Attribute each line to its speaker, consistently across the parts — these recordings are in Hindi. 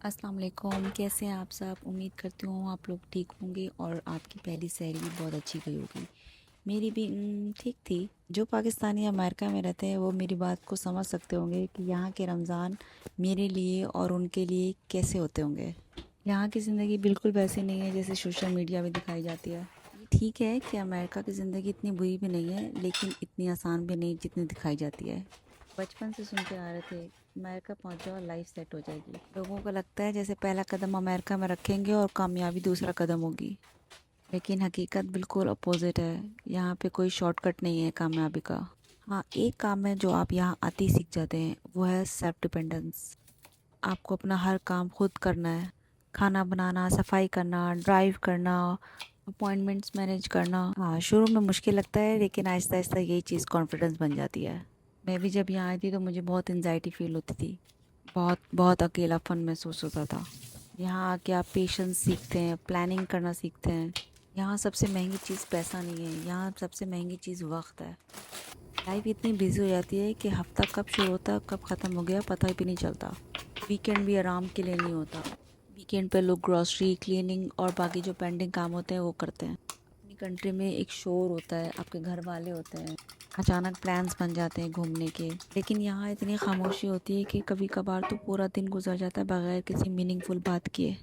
Speaker 1: अस्सलाम वालेकुम, कैसे हैं आप सब। उम्मीद करती हूँ आप लोग ठीक होंगे और आपकी पहली सैर भी बहुत अच्छी गई होगी। मेरी भी ठीक थी। जो पाकिस्तानी अमेरिका में रहते हैं वो मेरी बात को समझ सकते होंगे कि यहाँ के रमज़ान मेरे लिए और उनके लिए कैसे होते होंगे। यहाँ की ज़िंदगी बिल्कुल वैसे नहीं है जैसे सोशल मीडिया में दिखाई जाती है। ये ठीक है कि अमेरिका की ज़िंदगी इतनी बुरी भी नहीं है, लेकिन इतनी आसान भी नहीं जितनी दिखाई जाती है। बचपन से सुनते आ रहे थे अमेरिका पहुंच जाओ लाइफ सेट हो जाएगी। लोगों को लगता है जैसे पहला कदम अमेरिका में रखेंगे और कामयाबी दूसरा कदम होगी, लेकिन हकीकत बिल्कुल अपोजिट है। यहाँ पे कोई शॉर्टकट नहीं है कामयाबी का। हाँ, एक काम है जो आप यहाँ आते ही सीख जाते हैं, वो है सेल्फ डिपेंडेंस। आपको अपना हर काम खुद करना है। खाना बनाना, सफाई करना, ड्राइव करना, अपॉइंटमेंट्स मैनेज करना। हाँ, शुरू में मुश्किल लगता है, लेकिन आहिस्ता आहिस्ता यही चीज़ कॉन्फिडेंस बन जाती है। मैं भी जब यहाँ आई थी तो मुझे बहुत एनजाइटी फील होती थी। बहुत बहुत अकेलापन महसूस होता था। यहाँ आके आप पेशेंस सीखते हैं, प्लानिंग करना सीखते हैं। यहाँ सबसे महंगी चीज़ पैसा नहीं है, यहाँ सबसे महंगी चीज़ वक्त है। लाइफ इतनी बिजी हो जाती है कि हफ्ता कब शुरू होता कब ख़त्म हो गया पता भी नहीं चलता। वीकेंड भी आराम के लिए नहीं होता। वीकेंड पे लोग ग्रॉसरी, क्लीनिंग और बाकी जो पेंडिंग काम होते हैं वो करते हैं। अपनी कंट्री में एक शोर होता है, आपके घर वाले होते हैं, अचानक प्लान्स बन जाते हैं घूमने के। लेकिन यहाँ इतनी खामोशी होती है कि कभी कभार तो पूरा दिन गुजर जाता है बगैर किसी मीनिंगफुल बात किए।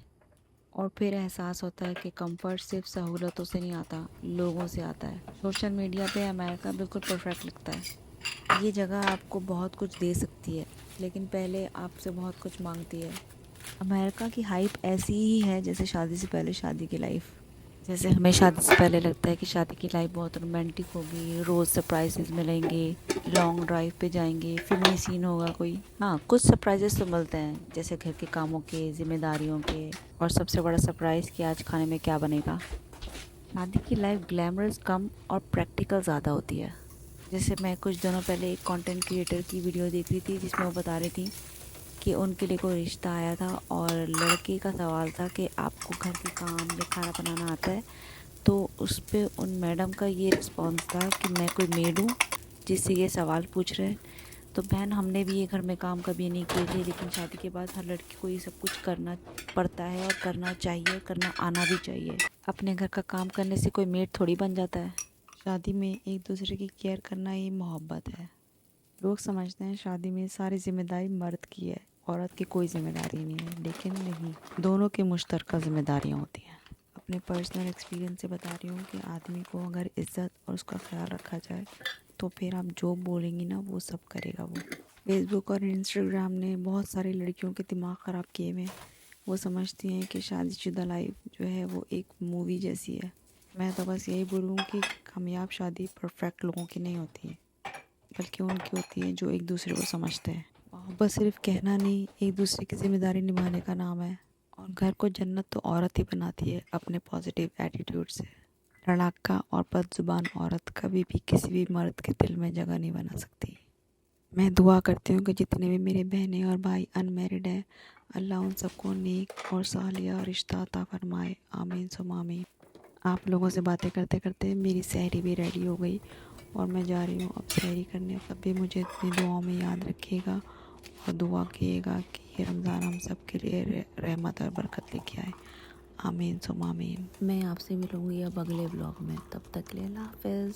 Speaker 1: और फिर एहसास होता है कि कंफर्ट सिर्फ सहूलतों से नहीं आता, लोगों से आता है। सोशल मीडिया पे अमेरिका बिल्कुल परफेक्ट लगता है। ये जगह आपको बहुत कुछ दे सकती है, लेकिन पहले आपसे बहुत कुछ मांगती है। अमेरिका की हाइप ऐसी ही है जैसे शादी से पहले शादी की लाइफ। जैसे हमें शादी से पहले लगता है कि शादी की लाइफ बहुत रोमांटिक होगी, रोज़ सरप्राइजेस मिलेंगे, लॉन्ग ड्राइव पे जाएंगे, फिल्मी सीन होगा कोई। हाँ, कुछ सरप्राइजेस तो मिलते हैं जैसे घर के कामों के, जिम्मेदारियों के, और सबसे बड़ा सरप्राइज़ कि आज खाने में क्या बनेगा। शादी की लाइफ ग्लैमरस कम और प्रैक्टिकल ज़्यादा होती है। जैसे मैं कुछ दिनों पहले एक कंटेंट क्रिएटर की वीडियो देख रही थी जिसमें वो बता रही थी कि उनके लिए कोई रिश्ता आया था और लड़के का सवाल था कि आपको घर के काम या खाना बनाना आता है। तो उस पे उन मैडम का ये रिस्पॉन्स था कि मैं कोई मेड हूँ जिससे ये सवाल पूछ रहे हैं। तो बहन, हमने भी ये घर में काम कभी नहीं किए थे, लेकिन शादी के बाद हर लड़की को ये सब कुछ करना पड़ता है और करना चाहिए, करना आना भी चाहिए। अपने घर का काम करने से कोई मेड थोड़ी बन जाता है। शादी में एक दूसरे की केयर करना ये मोहब्बत है। लोग समझते हैं शादी में सारी जिम्मेदारी मर्द की है, औरत की कोई जिम्मेदारी नहीं है, लेकिन नहीं, दोनों की मुश्तरका जिम्मेदारियाँ होती हैं। अपने पर्सनल एक्सपीरियंस से बता रही हूँ कि आदमी को अगर इज्जत और उसका ख्याल रखा जाए तो फिर आप जो बोलेंगी ना वो सब करेगा वो। फेसबुक और इंस्टाग्राम ने बहुत सारी लड़कियों के दिमाग ख़राब किए हुए हैं। वो समझती हैं कि शादीशुदा लाइफ जो है वो एक मूवी जैसी है। मैं तो बस यही बोलूँ कि कामयाब शादी परफेक्ट लोगों की नहीं होती है, बल्कि उनकी होती है जो एक दूसरे को समझते हैं। मोहब्बत सिर्फ कहना नहीं, एक दूसरे की जिम्मेदारी निभाने का नाम है। और घर को जन्नत तो औरत ही बनाती है अपने पॉजिटिव एटीट्यूड से। लड़ाका और बदजुबान औरत कभी भी किसी भी मर्द के दिल में जगह नहीं बना सकती। मैं दुआ करती हूँ कि जितने भी मेरे बहनें और भाई अनमैरिड हैं, अल्लाह उन सबको नेक और सालिया रिश्ता अता फरमाए। आमीन सुम आमीन। आप लोगों से बातें करते करते मेरी सहरी भी रेडी हो गई और मैं जा रही हूँ अब सहरी करने। तब भी मुझे अपनी दुआओं में याद रखिएगा और दुआ कीजिएगा कि ये रमज़ान हम सब के लिए रहमत और बरकत लेके आए। आमीन सुम आमीन। मैं आपसे मिलूँगी अब अगले ब्लॉग में, तब तक ले अल्लाह हाफ़िज़।